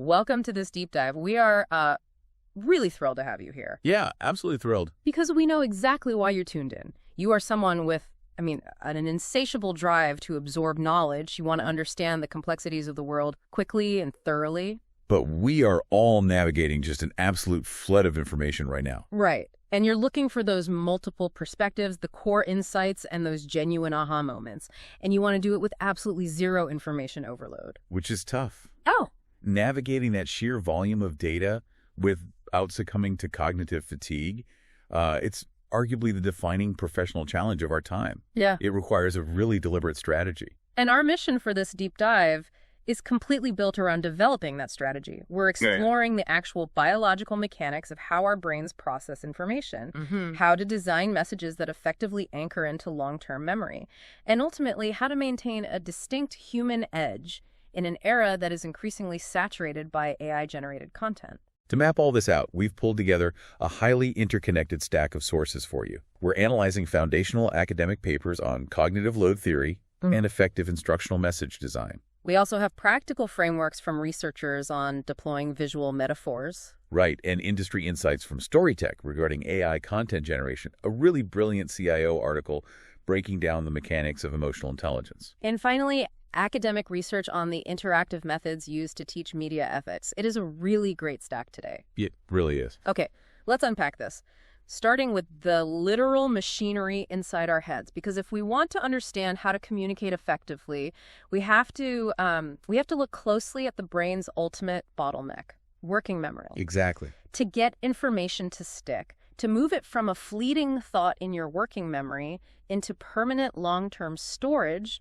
welcome to this deep dive. We are really thrilled to have you here. Yeah, absolutely thrilled. Because we know exactly why you're tuned in. You are someone with, an insatiable drive to absorb knowledge. You want to understand the complexities of the world quickly and thoroughly. But we are all navigating just an absolute flood of information right now. Right. And you're looking for those multiple perspectives, the core insights, and those genuine aha moments. And you want to do it with absolutely zero information overload. Which is tough. Oh. Navigating that sheer volume of data without succumbing to cognitive fatigue, it's arguably the defining professional challenge of our time. Yeah. It requires a really deliberate strategy. And our mission for this deep dive is completely built around developing that strategy. We're exploring the actual biological mechanics of how our brains process information, how to design messages that effectively anchor into long-term memory, and ultimately how to maintain a distinct human edge in an era that is increasingly saturated by AI-generated content. To map all this out, we've pulled together a highly interconnected stack of sources for you. We're analyzing foundational academic papers on cognitive load theory and effective instructional message design. We also have practical frameworks from researchers on deploying visual metaphors. Right, and industry insights from Storytech regarding AI content generation, a really brilliant CIO article breaking down the mechanics of emotional intelligence. And finally, academic research on the interactive methods used to teach media ethics. It is a really great stack today. It really is. Okay, let's unpack this. Starting with the literal machinery inside our heads, because if we want to understand how to communicate effectively, we have to look closely at the brain's ultimate bottleneck, working memory. Exactly. To get information to stick, to move it from a fleeting thought in your working memory into permanent long-term storage,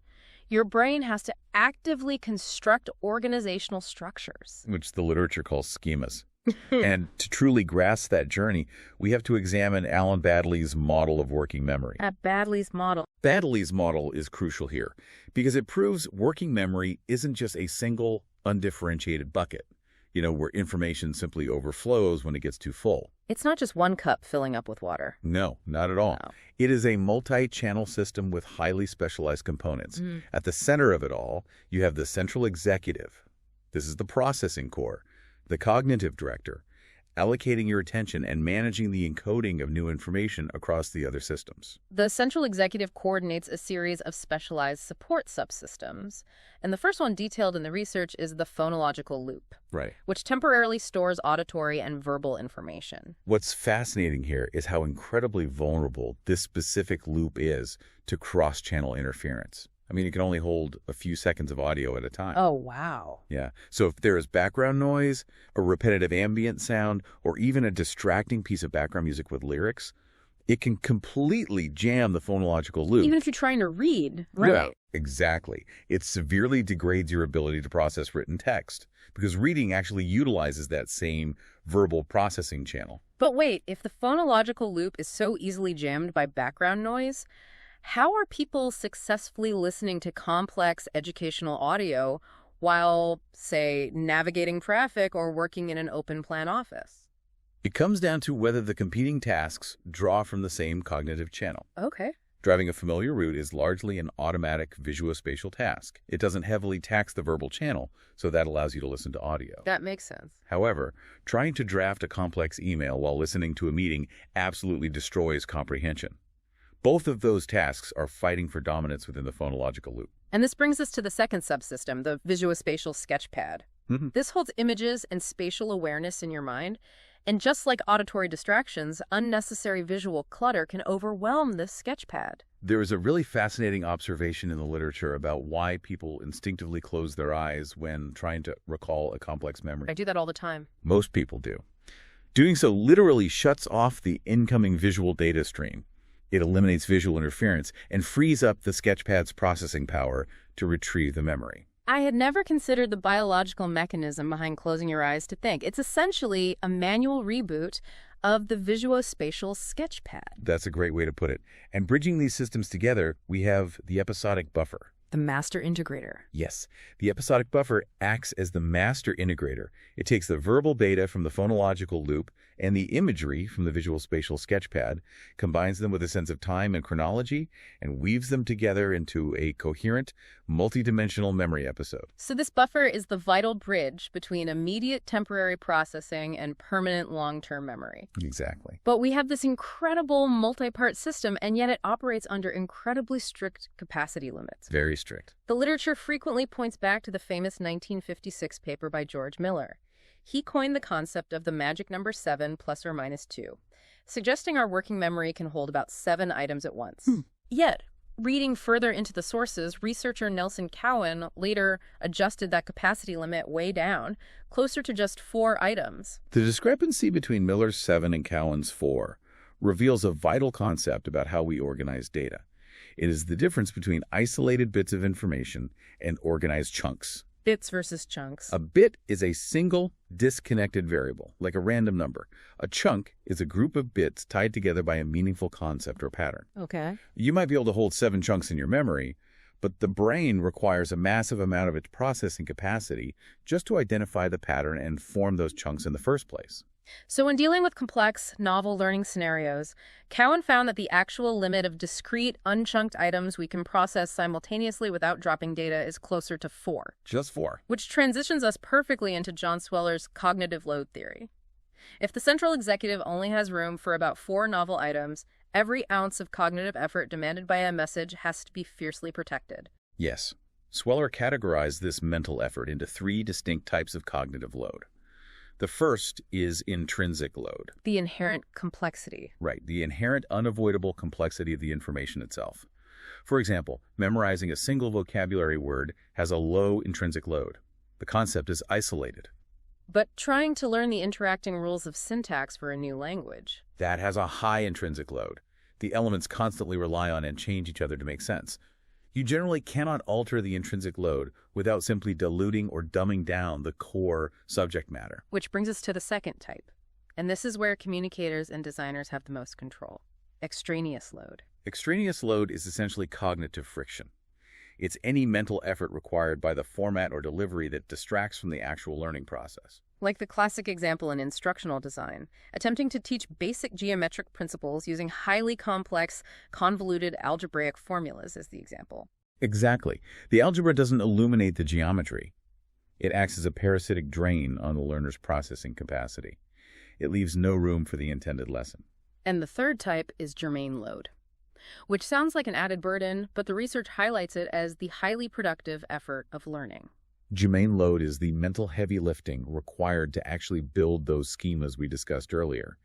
your brain has to actively construct organizational structures, which the literature calls schemas. And to truly grasp that journey, we have to examine Alan Baddeley's model of working memory. Baddeley's model. Baddeley's model is crucial here because it proves working memory isn't just a single, undifferentiated bucket, where information simply overflows when it gets too full. It's not just one cup filling up with water. No, not at all. No. It is a multi-channel system with highly specialized components. At the center of it all, you have the central executive. This is the processing core. The cognitive director, allocating your attention and managing the encoding of new information across the other systems. The central executive coordinates a series of specialized support subsystems, and the first one detailed in the research is the phonological loop, right, which temporarily stores auditory and verbal information. What's fascinating here is how incredibly vulnerable this specific loop is to cross-channel interference. It can only hold a few seconds of audio at a time. Oh, wow. Yeah. So if there is background noise, a repetitive ambient sound, or even a distracting piece of background music with lyrics, it can completely jam the phonological loop. Even if you're trying to read, right? Yeah, exactly. It severely degrades your ability to process written text because reading actually utilizes that same verbal processing channel. But wait, if the phonological loop is so easily jammed by background noise, how are people successfully listening to complex educational audio while, say, navigating traffic or working in an open-plan office? It comes down to whether the competing tasks draw from the same cognitive channel. Okay. Driving a familiar route is largely an automatic visuospatial task. It doesn't heavily tax the verbal channel, so that allows you to listen to audio. That makes sense. However, trying to draft a complex email while listening to a meeting absolutely destroys comprehension. Both of those tasks are fighting for dominance within the phonological loop. And this brings us to the second subsystem, the visuospatial sketchpad. This holds images and spatial awareness in your mind. And just like auditory distractions, unnecessary visual clutter can overwhelm this sketchpad. There is a really fascinating observation in the literature about why people instinctively close their eyes when trying to recall a complex memory. I do that all the time. Most people do. Doing so literally shuts off the incoming visual data stream. It eliminates visual interference and frees up the sketchpad's processing power to retrieve the memory. I had never considered the biological mechanism behind closing your eyes to think. It's essentially a manual reboot of the visuospatial sketchpad. That's a great way to put it. And bridging these systems together, we have the episodic buffer. The master integrator. Yes, the episodic buffer acts as the master integrator. It takes the verbal data from the phonological loop and the imagery from the visual spatial sketchpad, combines them with a sense of time and chronology, and weaves them together into a coherent, multidimensional memory episode. So this buffer is the vital bridge between immediate temporary processing and permanent long-term memory. Exactly. But we have this incredible multi-part system, and yet it operates under incredibly strict capacity limits. Very strict. The literature frequently points back to the famous 1956 paper by George Miller. He coined the concept of the magic number 7 plus or minus 2, suggesting our working memory can hold about 7 items at once. Yet, reading further into the sources, researcher Nelson Cowan later adjusted that capacity limit way down, closer to just 4 items. The discrepancy between Miller's 7 and Cowan's 4 reveals a vital concept about how we organize data. It is the difference between isolated bits of information and organized chunks. Bits versus chunks. A bit is a single, disconnected variable, like a random number. A chunk is a group of bits tied together by a meaningful concept or pattern. Okay. You might be able to hold 7 chunks in your memory, but the brain requires a massive amount of its processing capacity just to identify the pattern and form those chunks in the first place. So when dealing with complex, novel learning scenarios, Cowan found that the actual limit of discrete, unchunked items we can process simultaneously without dropping data is closer to 4. Just 4. Which transitions us perfectly into John Sweller's cognitive load theory. If the central executive only has room for about 4 novel items, every ounce of cognitive effort demanded by a message has to be fiercely protected. Yes. Sweller categorized this mental effort into 3 distinct types of cognitive load. The first is intrinsic load. The inherent complexity. Right, the inherent unavoidable complexity of the information itself. For example, memorizing a single vocabulary word has a low intrinsic load. The concept is isolated. But trying to learn the interacting rules of syntax for a new language. That has a high intrinsic load. The elements constantly rely on and change each other to make sense. You generally cannot alter the intrinsic load without simply diluting or dumbing down the core subject matter. Which brings us to the second type. And this is where communicators and designers have the most control. Extraneous load. Extraneous load is essentially cognitive friction. It's any mental effort required by the format or delivery that distracts from the actual learning process. Like the classic example in instructional design, attempting to teach basic geometric principles using highly complex, convoluted algebraic formulas is the example. Exactly. The algebra doesn't illuminate the geometry. It acts as a parasitic drain on the learner's processing capacity. It leaves no room for the intended lesson. And the third type is germane load, which sounds like an added burden, but the research highlights it as the highly productive effort of learning. Germane load is the mental heavy lifting required to actually build those schemas we discussed earlier.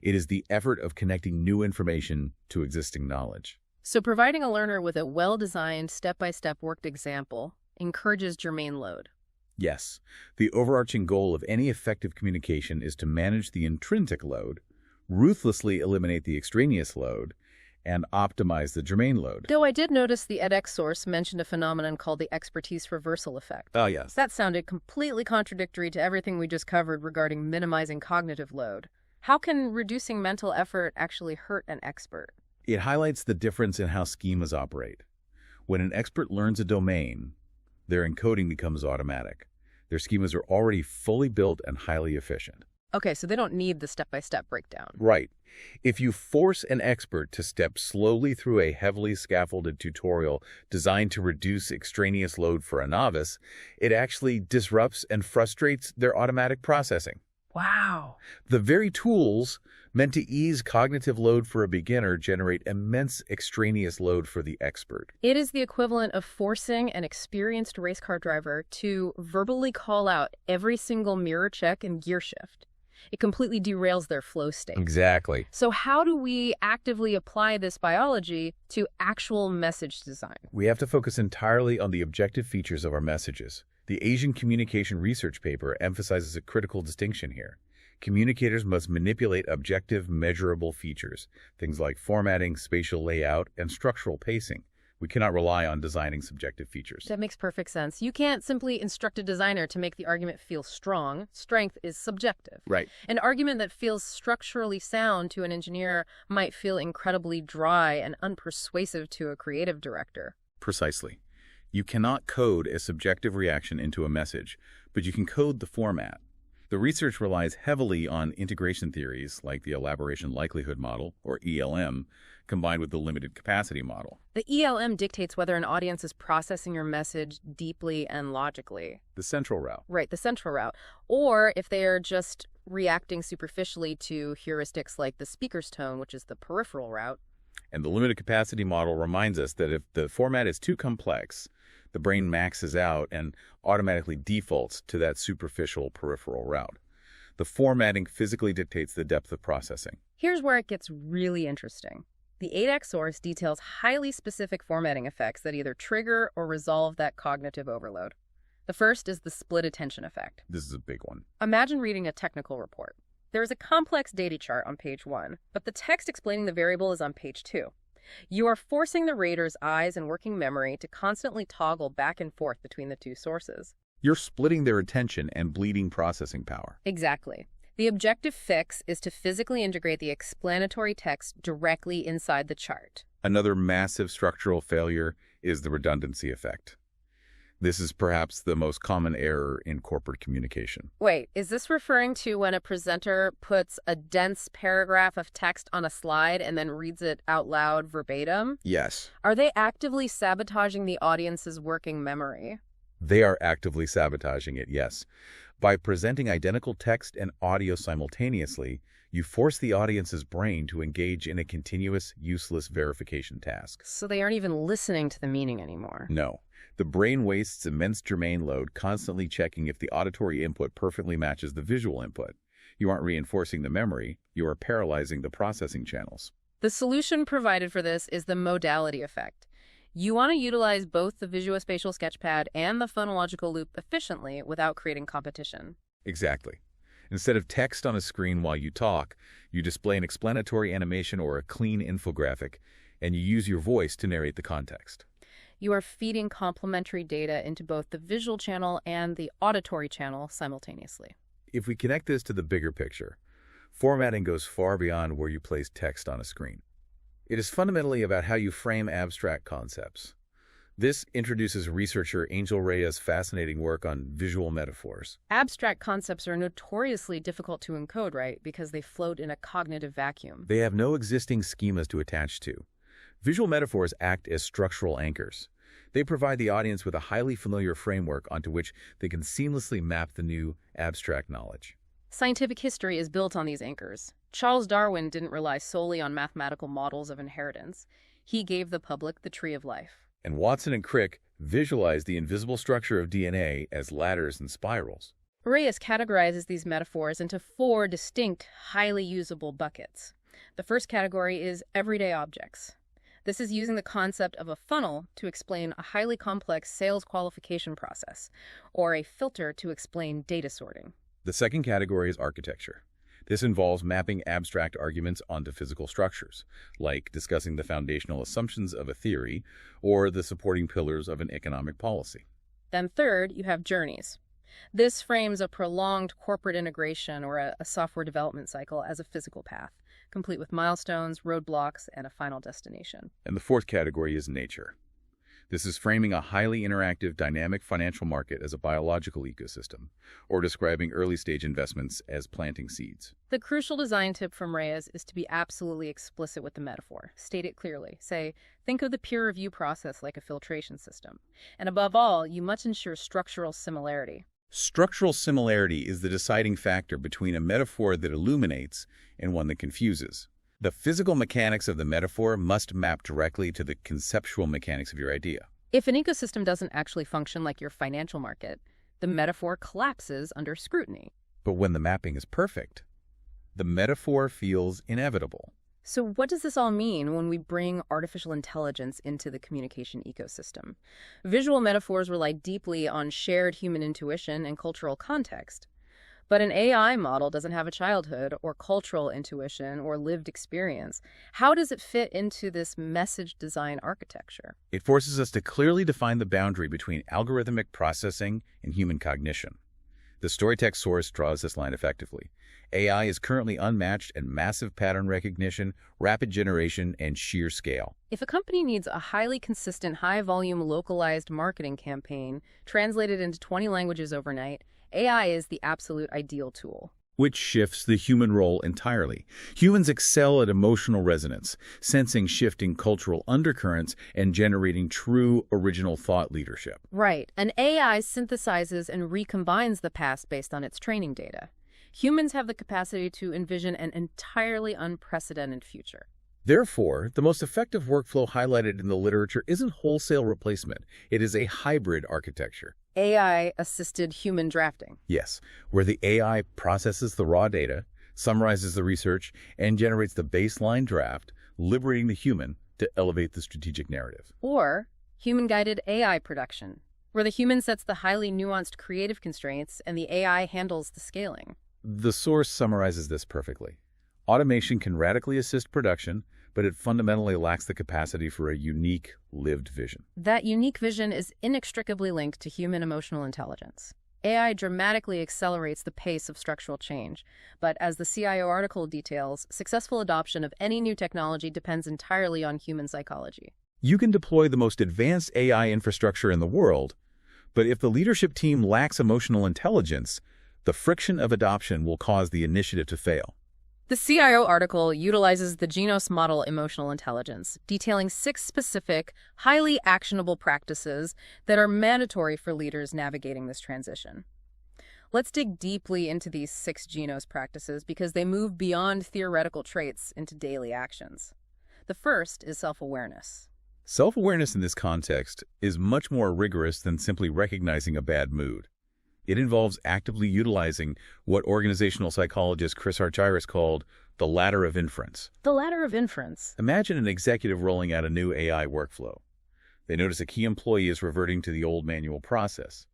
It is the effort of connecting new information to existing knowledge. So providing a learner with a well-designed, step-by-step worked example encourages germane load. Yes, the overarching goal of any effective communication is to manage the intrinsic load, ruthlessly eliminate the extraneous load, and optimize the germane load. Though I did notice the edX source mentioned a phenomenon called the expertise reversal effect. Oh, yes. That sounded completely contradictory to everything we just covered regarding minimizing cognitive load. How can reducing mental effort actually hurt an expert? It highlights the difference in how schemas operate. When an expert learns a domain, their encoding becomes automatic. Their schemas are already fully built and highly efficient. Okay, so they don't need the step-by-step breakdown. Right. If you force an expert to step slowly through a heavily scaffolded tutorial designed to reduce extraneous load for a novice, it actually disrupts and frustrates their automatic processing. Wow. The very tools meant to ease cognitive load for a beginner generate immense extraneous load for the expert. It is the equivalent of forcing an experienced race car driver to verbally call out every single mirror check and gear shift. It completely derails their flow state. Exactly. So how do we actively apply this biology to actual message design? We have to focus entirely on the objective features of our messages. The Asian Communication Research paper emphasizes a critical distinction here. Communicators must manipulate objective, measurable features, things like formatting, spatial layout, and structural pacing. We cannot rely on designing subjective features. That makes perfect sense. You can't simply instruct a designer to make the argument feel strong. Strength is subjective. Right. An argument that feels structurally sound to an engineer might feel incredibly dry and unpersuasive to a creative director. Precisely. You cannot code a subjective reaction into a message, but you can code the format. The research relies heavily on integration theories like the elaboration likelihood model, or ELM, combined with the limited capacity model. The ELM dictates whether an audience is processing your message deeply and logically. The central route. Right, the central route. Or if they are just reacting superficially to heuristics like the speaker's tone, which is the peripheral route. And the limited capacity model reminds us that if the format is too complex, the brain maxes out and automatically defaults to that superficial peripheral route. The formatting physically dictates the depth of processing. Here's where it gets really interesting. The 8X source details highly specific formatting effects that either trigger or resolve that cognitive overload. The first is the split attention effect. This is a big one. Imagine reading a technical report. There is a complex data chart on page 1, but the text explaining the variable is on page 2. You are forcing the reader's eyes and working memory to constantly toggle back and forth between the two sources. You're splitting their attention and bleeding processing power. Exactly. The objective fix is to physically integrate the explanatory text directly inside the chart. Another massive structural failure is the redundancy effect. This is perhaps the most common error in corporate communication. Wait, is this referring to when a presenter puts a dense paragraph of text on a slide and then reads it out loud verbatim? Yes. Are they actively sabotaging the audience's working memory? They are actively sabotaging it, yes. By presenting identical text and audio simultaneously, you force the audience's brain to engage in a continuous, useless verification task. So they aren't even listening to the meaning anymore. No. The brain wastes immense germane load constantly checking if the auditory input perfectly matches the visual input. You aren't reinforcing the memory, you are paralyzing the processing channels. The solution provided for this is the modality effect. You want to utilize both the visuospatial sketchpad and the phonological loop efficiently without creating competition. Exactly. Instead of text on a screen while you talk, you display an explanatory animation or a clean infographic, and you use your voice to narrate the context. You are feeding complementary data into both the visual channel and the auditory channel simultaneously. If we connect this to the bigger picture, formatting goes far beyond where you place text on a screen. It is fundamentally about how you frame abstract concepts. This introduces researcher Angel Reyes' fascinating work on visual metaphors. Abstract concepts are notoriously difficult to encode, right? Because they float in a cognitive vacuum. They have no existing schemas to attach to. Visual metaphors act as structural anchors. They provide the audience with a highly familiar framework onto which they can seamlessly map the new abstract knowledge. Scientific history is built on these anchors. Charles Darwin didn't rely solely on mathematical models of inheritance. He gave the public the tree of life. And Watson and Crick visualized the invisible structure of DNA as ladders and spirals. Reyes categorizes these metaphors into 4 distinct, highly usable buckets. The first category is everyday objects. This is using the concept of a funnel to explain a highly complex sales qualification process, or a filter to explain data sorting. The second category is architecture. This involves mapping abstract arguments onto physical structures, like discussing the foundational assumptions of a theory or the supporting pillars of an economic policy. Then third, you have journeys. This frames a prolonged corporate integration or a software development cycle as a physical path, complete with milestones, roadblocks, and a final destination. And the fourth category is nature. This is framing a highly interactive, dynamic financial market as a biological ecosystem, or describing early-stage investments as planting seeds. The crucial design tip from Reyes is to be absolutely explicit with the metaphor. State it clearly. Say, think of the peer review process like a filtration system. And above all, you must ensure structural similarity. Structural similarity is the deciding factor between a metaphor that illuminates and one that confuses. The physical mechanics of the metaphor must map directly to the conceptual mechanics of your idea. If an ecosystem doesn't actually function like your financial market, the metaphor collapses under scrutiny. But when the mapping is perfect, the metaphor feels inevitable. So what does this all mean when we bring artificial intelligence into the communication ecosystem? Visual metaphors rely deeply on shared human intuition and cultural context. But an AI model doesn't have a childhood or cultural intuition or lived experience. How does it fit into this message design architecture? It forces us to clearly define the boundary between algorithmic processing and human cognition. The StoryText source draws this line effectively. AI is currently unmatched in massive pattern recognition, rapid generation, and sheer scale. If a company needs a highly consistent, high-volume, localized marketing campaign translated into 20 languages overnight, AI is the absolute ideal tool. Which shifts the human role entirely. Humans excel at emotional resonance, sensing shifting cultural undercurrents and generating true original thought leadership. Right. An AI synthesizes and recombines the past based on its training data. Humans have the capacity to envision an entirely unprecedented future. Therefore, the most effective workflow highlighted in the literature isn't wholesale replacement. It is a hybrid architecture. AI-assisted human drafting. Yes, where the AI processes the raw data, summarizes the research, and generates the baseline draft, liberating the human to elevate the strategic narrative. Or human-guided AI production, where the human sets the highly nuanced creative constraints and the AI handles the scaling. The source summarizes this perfectly. Automation can radically assist production, but it fundamentally lacks the capacity for a unique, lived vision. That unique vision is inextricably linked to human emotional intelligence. AI dramatically accelerates the pace of structural change, but as the CIO article details, successful adoption of any new technology depends entirely on human psychology. You can deploy the most advanced AI infrastructure in the world, but if the leadership team lacks emotional intelligence, the friction of adoption will cause the initiative to fail. The CIO article utilizes the Genos model emotional intelligence, detailing 6 specific, highly actionable practices that are mandatory for leaders navigating this transition. Let's dig deeply into these 6 Genos practices because they move beyond theoretical traits into daily actions. The first is self-awareness. Self-awareness in this context is much more rigorous than simply recognizing a bad mood. It involves actively utilizing what organizational psychologist Chris Argyris called the ladder of inference. The ladder of inference. Imagine an executive rolling out a new AI workflow. They notice a key employee is reverting to the old manual process.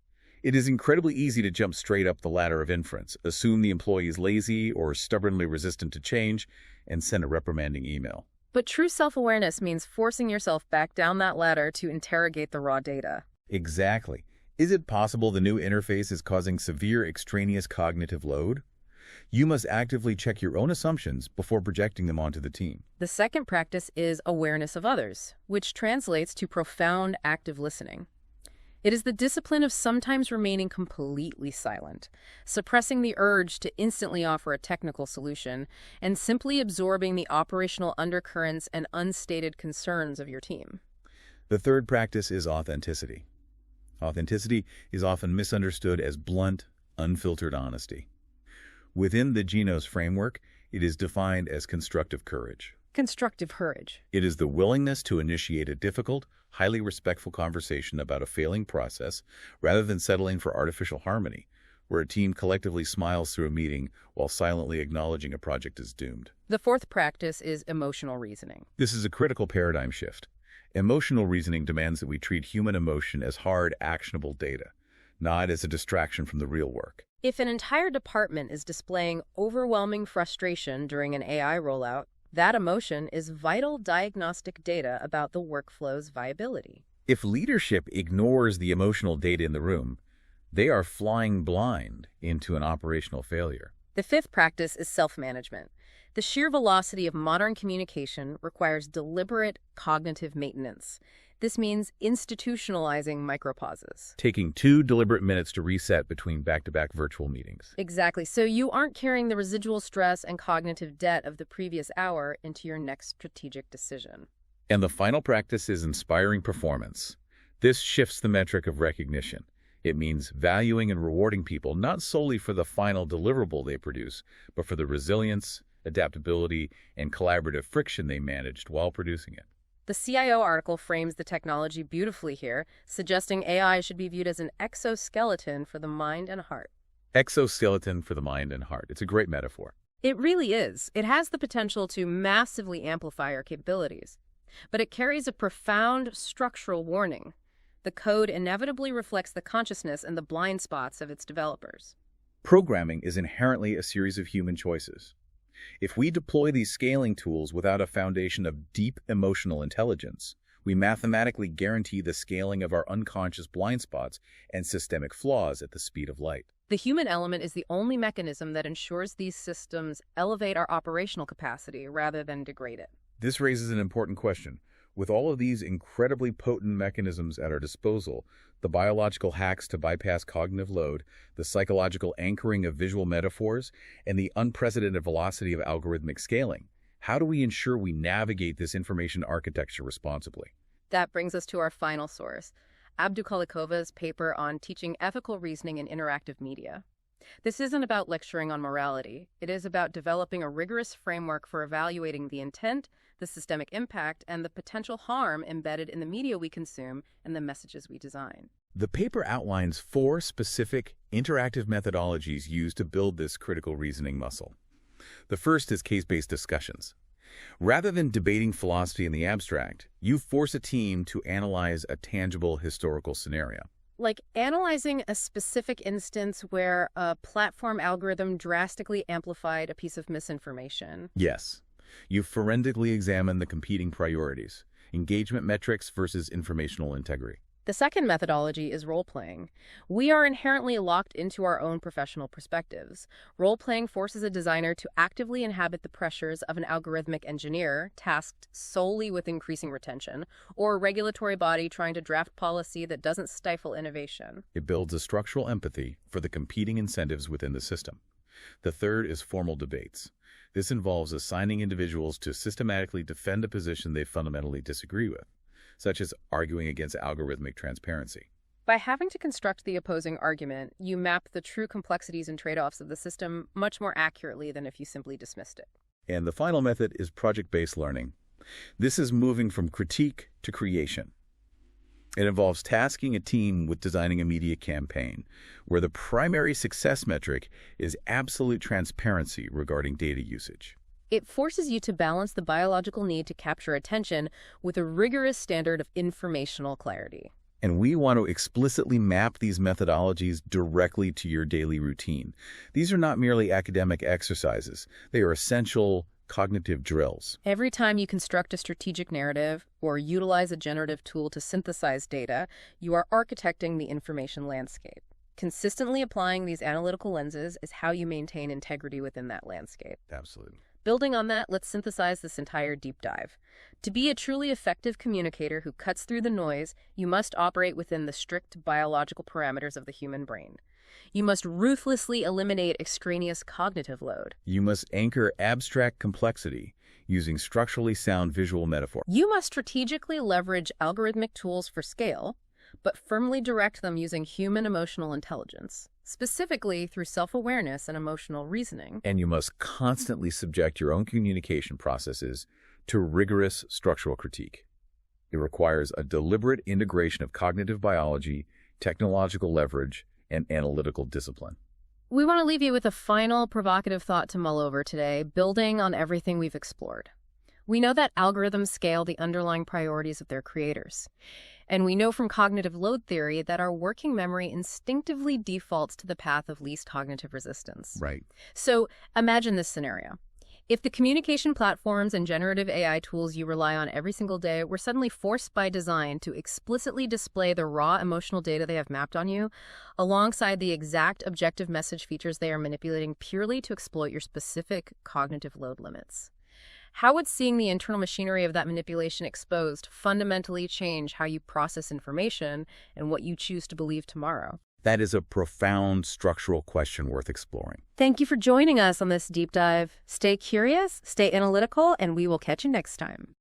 It is incredibly easy to jump straight up the ladder of inference, assume the employee is lazy or stubbornly resistant to change, and send a reprimanding email. But true self-awareness means forcing yourself back down that ladder to interrogate the raw data. Exactly. Is it possible the new interface is causing severe extraneous cognitive load? You must actively check your own assumptions before projecting them onto the team. The second practice is awareness of others, which translates to profound active listening. It is the discipline of sometimes remaining completely silent, suppressing the urge to instantly offer a technical solution, and simply absorbing the operational undercurrents and unstated concerns of your team. The third practice is authenticity. Authenticity is often misunderstood as blunt, unfiltered honesty. Within the Genos framework, it is defined as constructive courage. Constructive courage. It is the willingness to initiate a difficult, highly respectful conversation about a failing process rather than settling for artificial harmony, where a team collectively smiles through a meeting while silently acknowledging a project is doomed. The fourth practice is emotional reasoning. This is a critical paradigm shift. Emotional reasoning demands that we treat human emotion as hard, actionable data, not as a distraction from the real work. If an entire department is displaying overwhelming frustration during an AI rollout, that emotion is vital diagnostic data about the workflow's viability. If leadership ignores the emotional data in the room, they are flying blind into an operational failure. The fifth practice is self-management. The sheer velocity of modern communication requires deliberate cognitive maintenance. This means institutionalizing micropauses. Taking 2 deliberate minutes to reset between back-to-back virtual meetings. Exactly. So you aren't carrying the residual stress and cognitive debt of the previous hour into your next strategic decision. And the final practice is inspiring performance. This shifts the metric of recognition. It means valuing and rewarding people not solely for the final deliverable they produce, but for the resilience, adaptability, and collaborative friction they managed while producing it. The CIO article frames the technology beautifully here, suggesting AI should be viewed as an exoskeleton for the mind and heart. Exoskeleton for the mind and heart. It's a great metaphor. It really is. It has the potential to massively amplify our capabilities. But it carries a profound structural warning. The code inevitably reflects the consciousness and the blind spots of its developers. Programming is inherently a series of human choices. If we deploy these scaling tools without a foundation of deep emotional intelligence, We mathematically guarantee the scaling of our unconscious blind spots and systemic flaws at the speed of light. The human element is the only mechanism that ensures these systems elevate our operational capacity rather than degrade it. This raises an important question. With all of these incredibly potent mechanisms at our disposal, the biological hacks to bypass cognitive load, the psychological anchoring of visual metaphors, and the unprecedented velocity of algorithmic scaling, how do we ensure we navigate this information architecture responsibly? That brings us to our final source, Abdukalikova's paper on teaching ethical reasoning in interactive media. This isn't about lecturing on morality. It is about developing a rigorous framework for evaluating the intent, the systemic impact, and the potential harm embedded in the media we consume and the messages we design. The paper outlines 4 specific interactive methodologies used to build this critical reasoning muscle. The first is case-based discussions. Rather than debating philosophy in the abstract, you force a team to analyze a tangible historical scenario. Like analyzing a specific instance where a platform algorithm drastically amplified a piece of misinformation. Yes. You forensically examine the competing priorities, engagement metrics versus informational integrity. The second methodology is role-playing. We are inherently locked into our own professional perspectives. Role-playing forces a designer to actively inhabit the pressures of an algorithmic engineer tasked solely with increasing retention, or a regulatory body trying to draft policy that doesn't stifle innovation. It builds a structural empathy for the competing incentives within the system. The third is formal debates. This involves assigning individuals to systematically defend a position they fundamentally disagree with, such as arguing against algorithmic transparency. By having to construct the opposing argument, you map the true complexities and trade-offs of the system much more accurately than if you simply dismissed it. And the final method is project-based learning. This is moving from critique to creation. It involves tasking a team with designing a media campaign, where the primary success metric is absolute transparency regarding data usage. It forces you to balance the biological need to capture attention with a rigorous standard of informational clarity. And we want to explicitly map these methodologies directly to your daily routine. These are not merely academic exercises. They are essential cognitive drills. Every time you construct a strategic narrative or utilize a generative tool to synthesize data, you are architecting the information landscape. Consistently applying these analytical lenses is how you maintain integrity within that landscape. Absolutely. Building on that, let's synthesize this entire deep dive. To be a truly effective communicator who cuts through the noise, you must operate within the strict biological parameters of the human brain. You must ruthlessly eliminate extraneous cognitive load. You must anchor abstract complexity using structurally sound visual metaphor. You must strategically leverage algorithmic tools for scale, but firmly direct them using human emotional intelligence, specifically through self-awareness and emotional reasoning. And you must constantly subject your own communication processes to rigorous structural critique. It requires a deliberate integration of cognitive biology, technological leverage, and analytical discipline. We want to leave you with a final provocative thought to mull over today, building on everything we've explored. We know that algorithms scale the underlying priorities of their creators. And we know from cognitive load theory that our working memory instinctively defaults to the path of least cognitive resistance. Right. So imagine this scenario. If the communication platforms and generative AI tools you rely on every single day were suddenly forced by design to explicitly display the raw emotional data they have mapped on you, alongside the exact objective message features they are manipulating purely to exploit your specific cognitive load limits, how would seeing the internal machinery of that manipulation exposed fundamentally change how you process information and what you choose to believe tomorrow? That is a profound structural question worth exploring. Thank you for joining us on this deep dive. Stay curious, stay analytical, and we will catch you next time.